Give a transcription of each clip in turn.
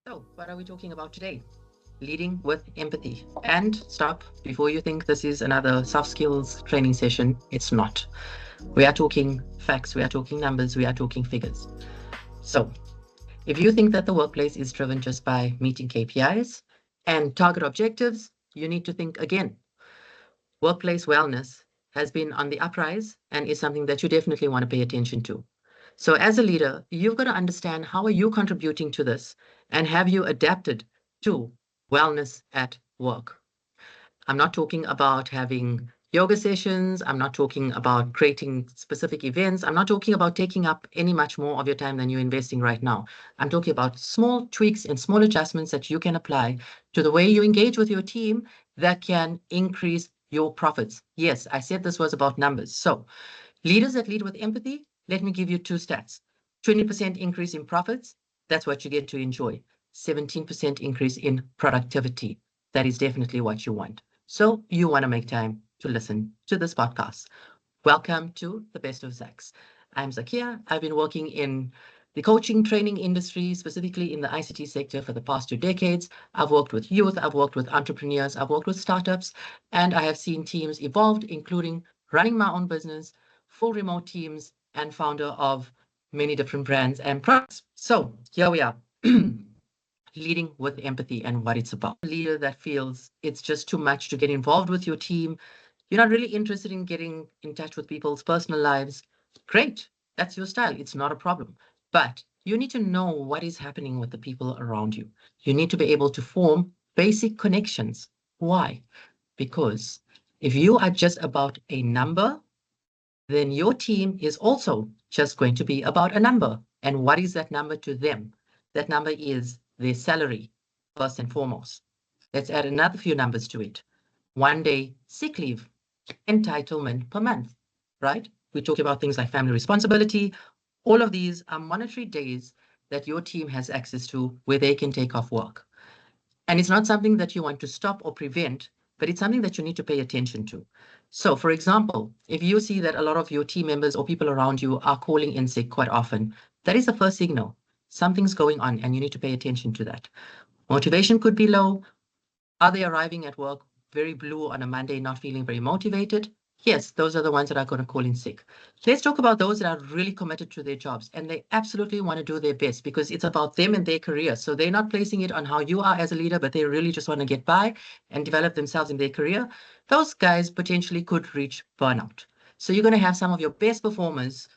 So, what are we talking about today? Leading with empathy. And stop before you think this is another soft skills training session. It's not. We are talking facts, we are talking numbers, we are talking figures. So, if you think that the workplace is driven just by meeting KPIs and target objectives, you need to think again. Workplace wellness has been on the uprise and is something that you definitely want to pay attention to. So as a leader, you've got to understand how are you contributing to this and have you adapted to wellness at work. I'm not talking about having yoga sessions. I'm not talking about creating specific events. I'm not talking about taking up any much more of your time than you're investing right now. I'm talking about small tweaks and small adjustments that you can apply to the way you engage with your team that can increase your profits. Yes, I said this was about numbers. So, leaders that lead with empathy, let me give you two stats. 20% increase in profits, that's what you get to enjoy. 17% increase in productivity. That is definitely what you want. So you want to make time to listen to this podcast. Welcome to the Best of Zaks. I'm Zakiya. I've been working in the coaching training industry, specifically in the ICT sector for the past 2 decades. I've worked with youth, I've worked with entrepreneurs, I've worked with startups, and I have seen teams evolved, including running my own business, full remote teams, and founder of many different brands and products. So here we are. Leading with empathy and what it's about. A leader that feels it's just too much to get involved with your team. You're not really interested in getting in touch with people's personal lives. Great. That's your style. It's not a problem. But you need to know what is happening with the people around you. You need to be able to form basic connections. Why? Because if you are just about a number, then your team is also just going to be about a number. And what is that number to them? That number is their salary, first and foremost. Let's add another few numbers to it. 1 day sick leave, entitlement per month, right? We talk about things like family responsibility. All of these are monetary days that your team has access to where they can take off work. And it's not something that you want to stop or prevent, but it's something that you need to pay attention to. So, for example, if you see that a lot of your team members or people around you are calling in sick quite often, that is the first signal. Something's going on, and you need to pay attention to that. Motivation could be low. Are they arriving at work very blue on a Monday, not feeling very motivated? Yes, those are the ones that are going to call in sick. Let's talk about those that are really committed to their jobs and they absolutely want to do their best because it's about them and their career. So they're not placing it on how you are as a leader, but they really just want to get by and develop themselves in their career. Those guys potentially could reach burnout. So you're going to have some of your best performers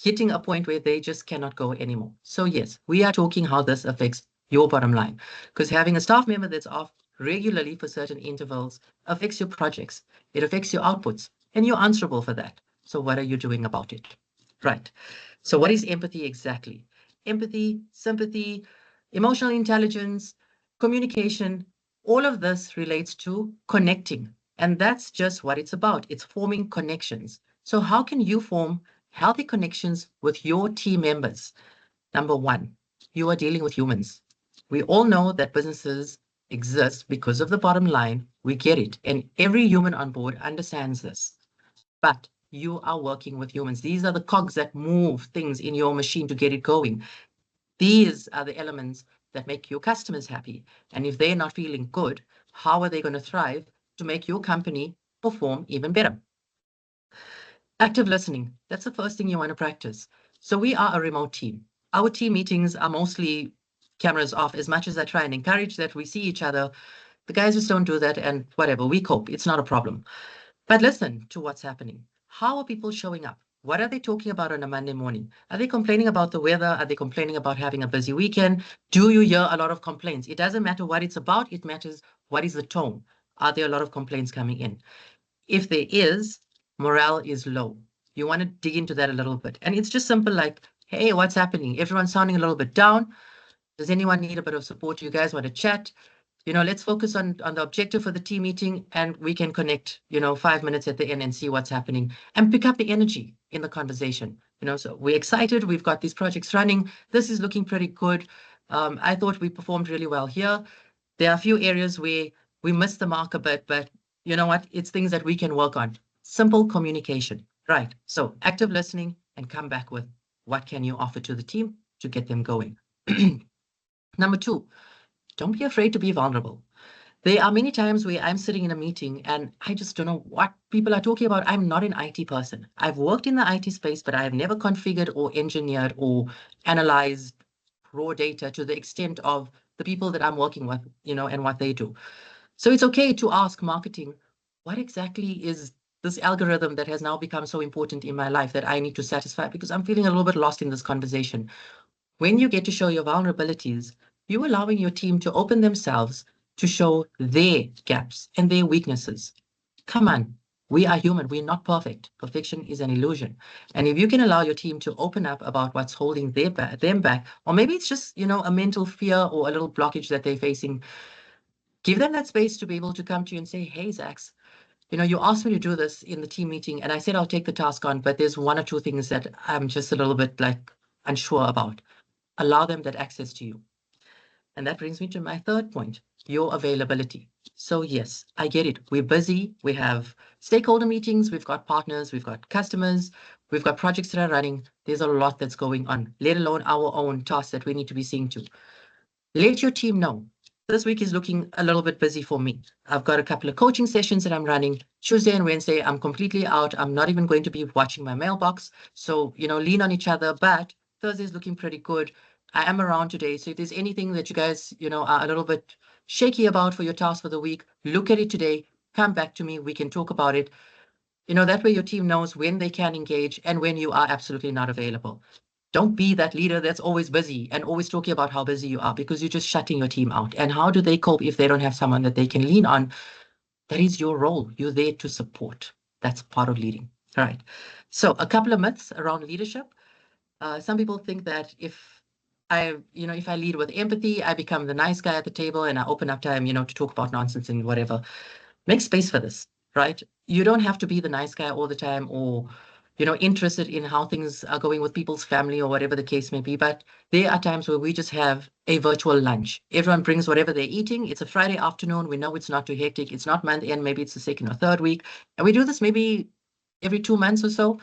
hitting a point where they just cannot go anymore. So, yes, we are talking how this affects your bottom line because having a staff member that's off regularly for certain intervals affects your projects, it affects your outputs, and you're answerable for that. So, what are you doing about it? Right. So, what is empathy exactly? Empathy, sympathy, emotional intelligence, communication, all of this relates to connecting. And that's just what it's about. It's forming connections. So, how can you form healthy connections with your team members? Number one, you are dealing with humans. We all know that businesses exist because of the bottom line. We get it. And every human on board understands this. But you are working with humans. These are the cogs that move things in your machine to get it going. These are the elements that make your customers happy. And if they're not feeling good, how are they going to thrive to make your company perform even better? Active listening. That's the first thing you want to practice. So we are a remote team. Our team meetings are mostly cameras off as much as I try and encourage that we see each other. The guys just don't do that and whatever, we cope. It's not a problem. But listen to what's happening. How are people showing up? What are they talking about on a Monday morning? Are they complaining about the weather? Are they complaining about having a busy weekend? Do you hear a lot of complaints? It doesn't matter what it's about, it matters what is the tone. Are there a lot of complaints coming in? If there is, morale is low. You want to dig into that a little bit. And it's just simple like, hey, what's happening? Everyone's sounding a little bit down. Does anyone need a bit of support? Do you guys want to chat? Let's focus on the objective for the team meeting and we can connect, 5 minutes at the end and see what's happening and pick up the energy in the conversation. So we're excited. We've got these projects running. This is looking pretty good. I thought we performed really well here. There are a few areas where we missed the mark a bit, but you know what? It's things that we can work on. Simple communication, right? So active listening and come back with what can you offer to the team to get them going. Number two, don't be afraid to be vulnerable. There are many times where I'm sitting in a meeting and I just don't know what people are talking about. I'm not an IT person. I've worked in the IT space, but I have never configured or engineered or analyzed raw data to the extent of the people that I'm working with, and what they do. So it's okay to ask marketing, what exactly is this algorithm that has now become so important in my life that I need to satisfy, because I'm feeling a little bit lost in this conversation. When you get to show your vulnerabilities, you're allowing your team to open themselves to show their gaps and their weaknesses. Come on, we are human. We're not perfect. Perfection is an illusion. And if you can allow your team to open up about what's holding them back, or maybe it's just, a mental fear or a little blockage that they're facing, give them that space to be able to come to you and say, hey, Zax, you asked me to do this in the team meeting, and I said I'll take the task on, but there's one or two things that I'm just a little bit like unsure about. Allow them that access to you. And that brings me to my third point, your availability. So yes, I get it. We're busy. We have stakeholder meetings. We've got partners. We've got customers. We've got projects that are running. There's a lot that's going on, let alone our own tasks that we need to be seeing to. Let your team know. This week is looking a little bit busy for me. I've got a couple of coaching sessions that I'm running. Tuesday and Wednesday, I'm completely out. I'm not even going to be watching my mailbox. So, lean on each other. But Thursday's looking pretty good. I am around today. So if there's anything that you guys, are a little bit shaky about for your task for the week, look at it today. Come back to me. We can talk about it. That way your team knows when they can engage and when you are absolutely not available. Don't be that leader that's always busy and always talking about how busy you are, because you're just shutting your team out. And how do they cope if they don't have someone that they can lean on? That is your role. You're there to support. That's part of leading. All right. So a couple of myths around leadership. Some people think that if I lead with empathy, I become the nice guy at the table and I open up time, to talk about nonsense and whatever. Make space for this, right? You don't have to be the nice guy all the time, or interested in how things are going with people's family or whatever the case may be. But there are times where we just have a virtual lunch. Everyone brings whatever they're eating. It's a Friday afternoon. We know it's not too hectic. It's not month end. Maybe it's the second or third week. And we do this maybe every 2 months or so.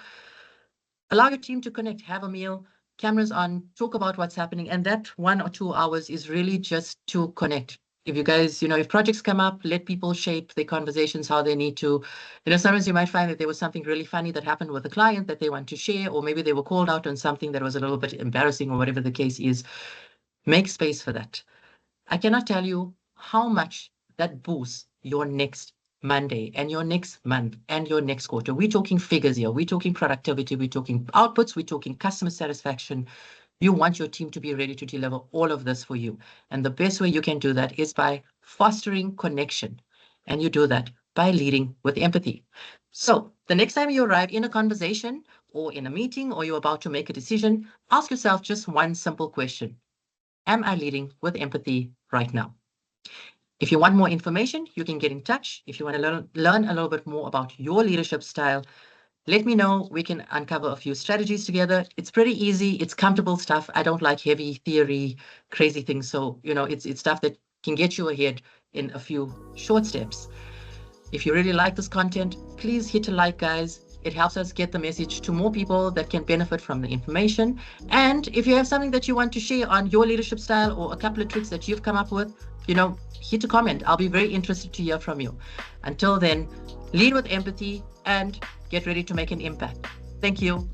Allow your team to connect, have a meal, cameras on, talk about what's happening. And that 1 or 2 hours is really just to connect. If you guys, if projects come up, let people shape their conversations how they need to. Sometimes you might find that there was something really funny that happened with a client that they want to share, or maybe they were called out on something that was a little bit embarrassing or whatever the case is. Make space for that. I cannot tell you how much that boosts your next Monday and your next month and your next quarter. We're talking figures here. We're talking productivity. We're talking outputs. We're talking customer satisfaction. You want your team to be ready to deliver all of this for you. And the best way you can do that is by fostering connection. And you do that by leading with empathy. So the next time you arrive in a conversation or in a meeting, or you're about to make a decision, ask yourself just one simple question. Am I leading with empathy right now? If you want more information, you can get in touch. If you want to learn a little bit more about your leadership style, let me know. We can uncover a few strategies together. It's pretty easy. It's comfortable stuff. I don't like heavy theory, crazy things. So, it's stuff that can get you ahead in a few short steps. If you really like this content, please hit a like, guys. It helps us get the message to more people that can benefit from the information. And if you have something that you want to share on your leadership style, or a couple of tricks that you've come up with, hit a comment. I'll be very interested to hear from you. Until then, lead with empathy and get ready to make an impact. Thank you.